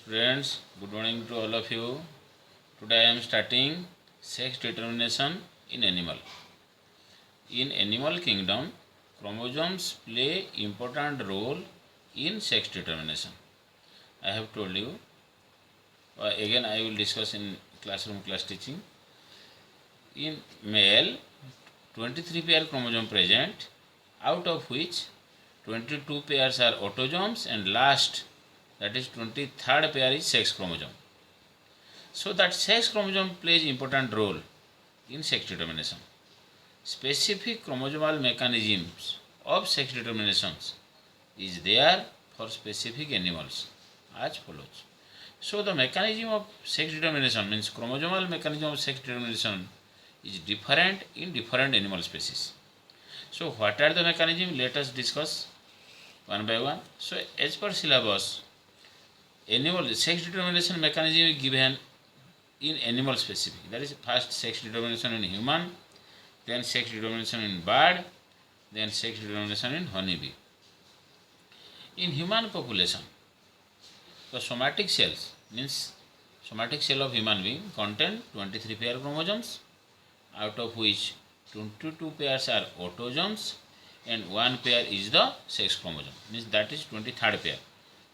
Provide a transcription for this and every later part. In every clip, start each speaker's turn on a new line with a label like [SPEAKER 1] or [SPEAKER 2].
[SPEAKER 1] Friends, good morning to all of you. Today I am starting sex determination in animal. In animal kingdom, chromosomes play important role in sex determination. I have told you. Again I will discuss in classroom class teaching. In male, 23 pair chromosome present, out of which 22 pairs are autosomes and last, that is 23rd pair is sex chromosome. So that sex chromosome plays important role in sex determination. Specific chromosomal mechanisms of sex determinations is there for specific animals as follows. So the mechanism of sex determination means chromosomal mechanism of sex determination is different in different animal species. So what are the mechanism? Let us discuss one by one. So as per syllabus, animal sex determination mechanism is given in animal specific. That is first sex determination in human, then sex determination in bird, then sex determination in honeybee. In human population, the somatic cells means somatic cell of human being contain 23 pair chromosomes, out of which 22 pairs are autosomes and 1 pair is the sex chromosome, means that is 23rd pair.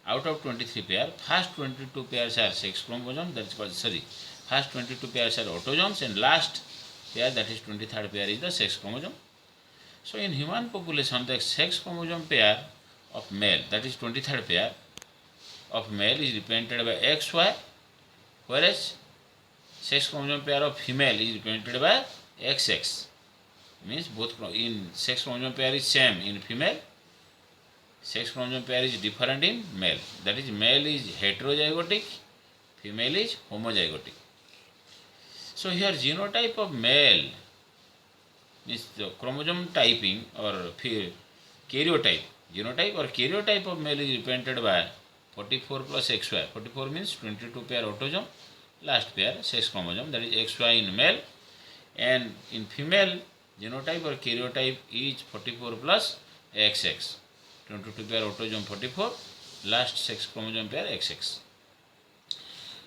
[SPEAKER 1] Out of 23 pair, first 22 pairs are sex chromosomes, that is called first 22 pairs are autosomes and last pair, that is 23rd pair, is the sex chromosome. So in human population, the sex chromosome pair of male, that is 23rd pair of male, is represented by XY, whereas sex chromosome pair of female is represented by XX. Means both in sex chromosome pair is same in female, sex chromosome pair is different in male. That is, male is heterozygotic, female is homozygotic. So here genotype of male means the chromosome typing or karyotype. Genotype or karyotype of male is represented by 44 plus XY. 44 means 22 pair autosome, last pair sex chromosome, that is XY in male, and in female genotype or karyotype is 44 plus XX. 22 pair autosome 44, last sex chromosome pair XX.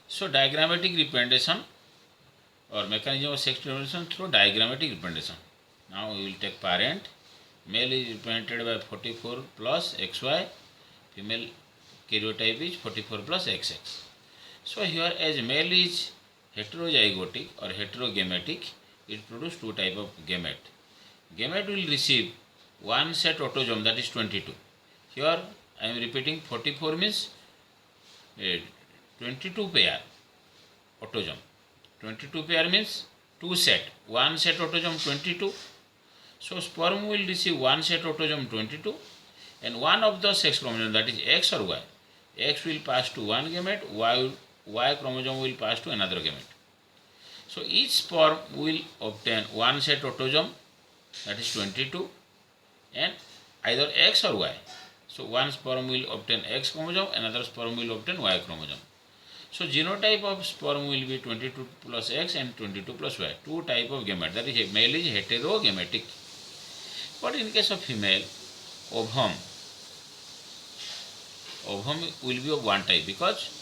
[SPEAKER 1] So diagrammatic representation or mechanism of sex determination through diagrammatic representation. Now we will take parent. Male is represented by 44 plus XY, female karyotype is 44 plus XX. So here as male is heterozygotic or heterogametic, it produces two type of gamete. Gamete will receive one set autosome, that is 22. Here I am repeating, 44 means 22 pair autosome. 22 pair means 2 set, 1 set autosome 22. So sperm will receive 1 set autosome 22 and one of the sex chromosome, that is X or Y. X will pass to one gamete, Y chromosome will pass to another gamete. So each sperm will obtain 1 set autosome, that is 22, and either X or Y. So one sperm will obtain X chromosome, another sperm will obtain Y chromosome. So genotype of sperm will be 22 plus X and 22 plus Y. Two type of gamete, that is male is heterogametic. But in case of female, ovum will be of one type, because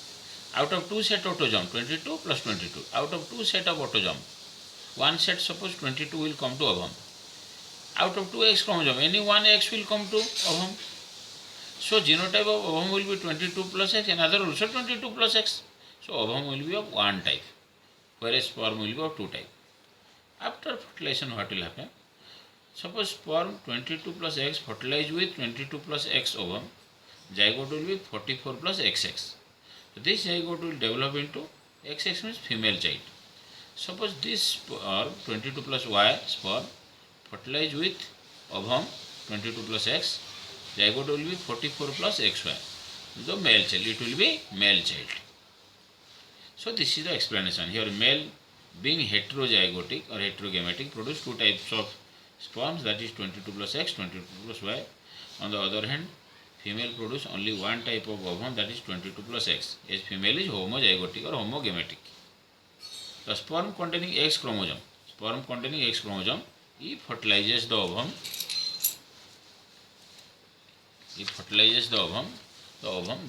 [SPEAKER 1] out of two set autosome, 22 plus 22, out of two set of autosome, one set suppose 22 will come to ovum. Out of two X chromosome, any one X will come to ovum. So genotype of ovum will be 22 plus X, another also 22 plus X. So ovum will be of one type, whereas sperm will be of two type. After fertilization, what will happen? Suppose sperm 22 plus X fertilized with 22 plus X ovum, zygote will be 44 plus XX. So this zygote will develop into XX means female child. Suppose this sperm 22 plus Y sperm fertilized with ovum 22 plus X, zygote will be 44 plus XY. The male child, it will be male child. So this is the explanation. Here male being heterozygotic or heterogametic produce two types of sperms, that is 22 plus X, 22 plus Y. On the other hand, female produce only one type of ovum, that is 22 plus X, as female is homozygotic or homogametic. The sperm containing X chromosome, if fertilizes the ovum,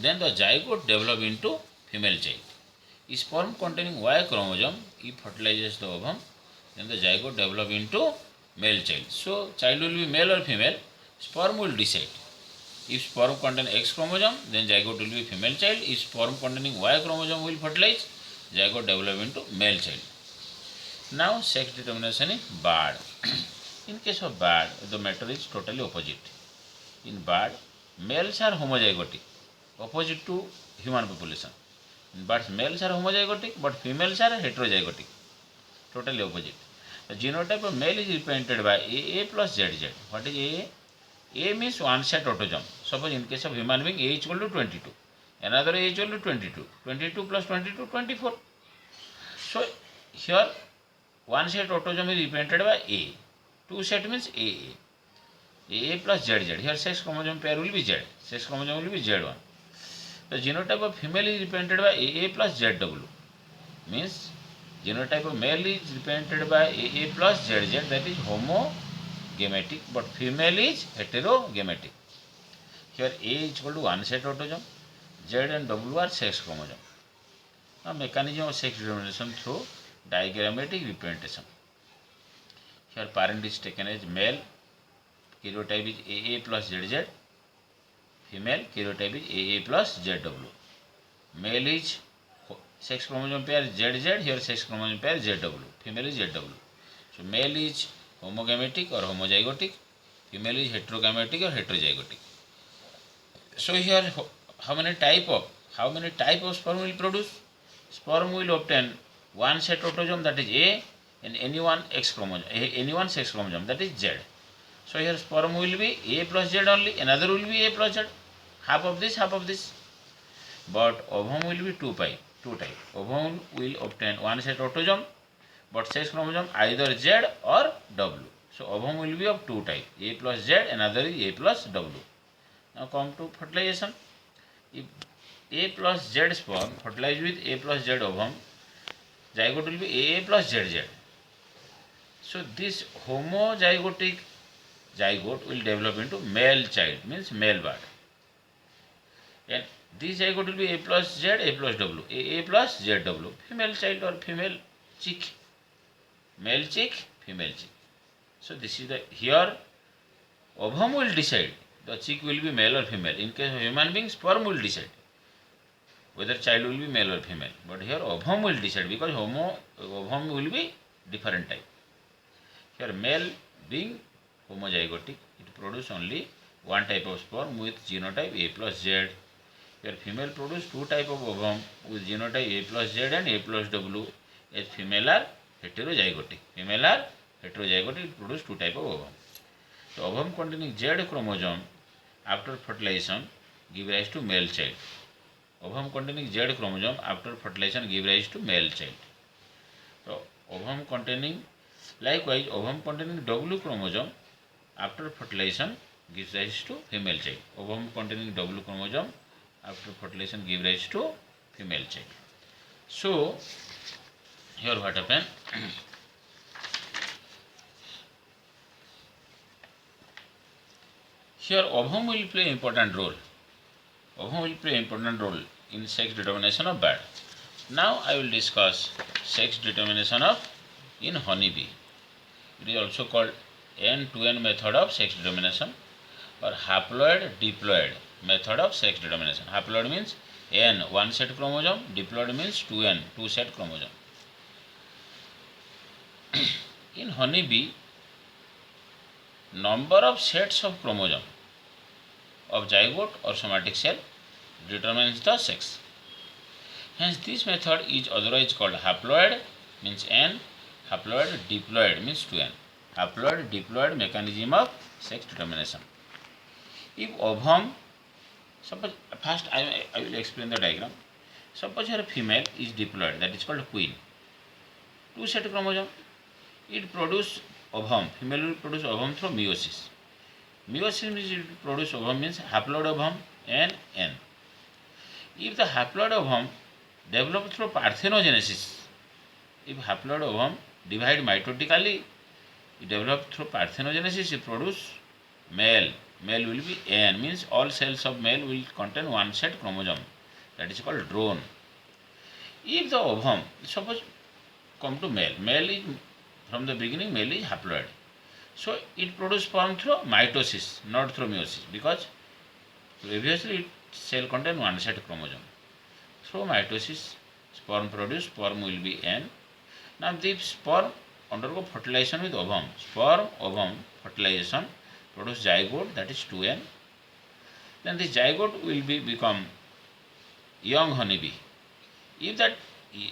[SPEAKER 1] then the zygote develop into female child. A sperm containing Y chromosome, if fertilizes the ovum, then the zygote develop into male child. So child will be male or female, sperm will decide. If sperm contain X chromosome, then zygote will be female child. If sperm containing Y chromosome will fertilize, zygote develop into male child. Now sex determination in bird. In case of bird, the matter is totally opposite. In bird, males are homozygotic, opposite to human population. In birds, males are homozygotic, but females are heterozygotic, totally opposite. The genotype of male is represented by AA plus ZZ. What is AA? A means one set autosome. Suppose in case of human being, A is equal to 22. Another A is equal to 22. 22 plus 22, 24. So here one set autosome is represented by A. Two set means AA. AA plus ZZ. Here sex chromosome pair will be Z. Sex chromosome will be Z1. The genotype of female is represented by AA plus ZW. Means genotype of male is represented by AA plus ZZ, that is homogametic, but female is heterogametic. Here A is equal to one set autosome, Z and W are sex chromosome. Now mechanism of sex determination through diagrammatic representation. Here parent is taken as male, karyotype is AA plus ZZ, female karyotype is AA plus ZW. Male is sex chromosome pair ZZ, here sex chromosome pair ZW, female is ZW. So male is homogametic or homozygotic, female is heterogametic or heterozygotic. So here how many type of sperm will produce? Sperm will obtain one set autosome, that is A, and any one sex chromosome, that is Z. So here sperm will be A plus Z only, another will be A plus Z, half of this. But ovum will be two type. Ovum will obtain one set autosome, but sex chromosome either Z or W. So ovum will be of two type, A plus Z, another is A plus W. Now come to fertilization. If A plus Z sperm fertilized with A plus Z ovum, zygote will be AA plus ZZ. So this homozygotic zygote will develop into male child, means male bird. And this zygote will be A plus Z, A plus W, AA plus ZW, female child or female chick, male chick, female chick. So this is the, here ovum will decide the chick will be male or female. In case of human beings, sperm will decide whether child will be male or female. But here ovum will decide, because ovum will be different type. Here male being homozygotic, it produce only one type of sperm with genotype A plus Z. Here female produce two type of ovum with genotype A plus Z and A plus W, as female are heterozygotic. It produce two type of ovum. So ovum containing Z chromosome after fertilization give rise to male child. Ovum containing Z chromosome after fertilization give rise to male child. So ovum containing W chromosome after fertilization gives rise to female child. Ovum containing W chromosome after fertilization give rise to female child. So here what happened? Here ovum will play important role. In sex determination of bird. Now I will discuss sex determination of in honeybee. It is also called N2N method of sex determination or haploid diploid method of sex determination. Haploid means N, one set chromosome, diploid means 2N, two set chromosome. In honeybee, number of sets of chromosome of zygote or somatic cell determines the sex. Hence this method is otherwise called haploid means N, haploid diploid means 2N. Haploid diploid mechanism of sex determination. If ovum, suppose first I will explain the diagram. Suppose here a female is diploid, that is called queen. Two set chromosome. It produce ovum. Female will produce ovum through meiosis. Meiosis means it produce ovum means haploid ovum and N. If the haploid ovum develop through parthenogenesis, if haploid ovum divide mitotically, it develop through parthenogenesis, it produce male. Male will be N, means all cells of male will contain one set chromosome, that is called drone. If the ovum, suppose come to male, male is from the beginning male is haploid. So it produces sperm through mitosis, not through meiosis, because previously cell contain one set chromosome. Through mitosis, sperm produced, sperm will be N. Now the sperm undergo fertilization with ovum. Sperm, ovum, fertilization produce zygote, that is 2N. Then the zygote will become young honeybee. If that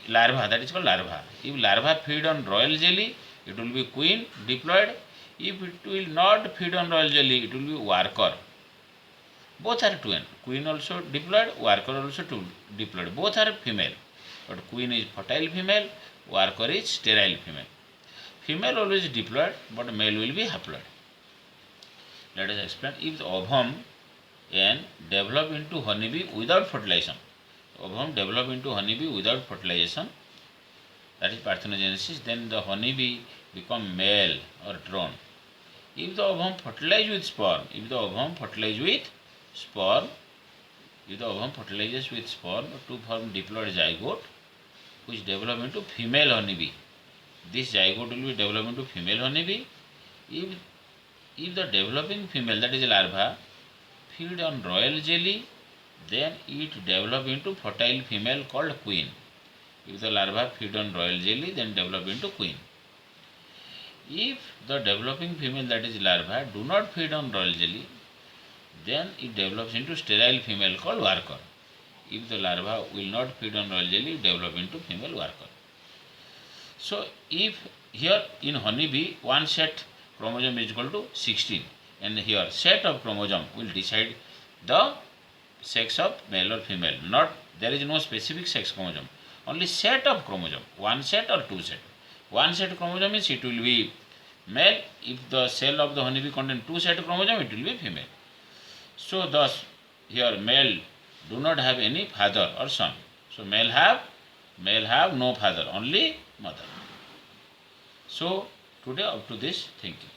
[SPEAKER 1] larva, that is called larva, if larva feed on royal jelly, it will be queen diploid. If it will not feed on royal jelly, it will be worker. Both are twin. Queen also diploid, worker also diploid. Both are female. But queen is fertile female, worker is sterile female. Female always diploid, but male will be haploid. Let us explain. If the ovum N develop into honeybee without fertilization, ovum develop into honeybee without fertilization, that is parthenogenesis, then the honeybee become male or drone. If the ovum fertilize with sperm, if the ovum fertilize with sperm, if the ovum fertilizes with sperm to form diploid zygote, which develop into female honeybee, this zygote will be developed into female honeybee. If the developing female, that is a larva, feed on royal jelly, then it develop into fertile female called queen. If the larva feed on royal jelly, then develop into queen. If the developing female, that is larva, do not feed on royal jelly, then it develops into sterile female called worker. If the larva will not feed on royal jelly, it develop into female worker. So if here in honeybee one set chromosome is equal to 16, and here set of chromosome will decide the sex of male or female. Not there is no specific sex chromosome, only set of chromosome, one set or two set. One set chromosome means it will be male. If the cell of the honeybee contain two set chromosome, it will be female. So thus here male do not have any father or son. So male have no father, only mother. So today up to this, thank you.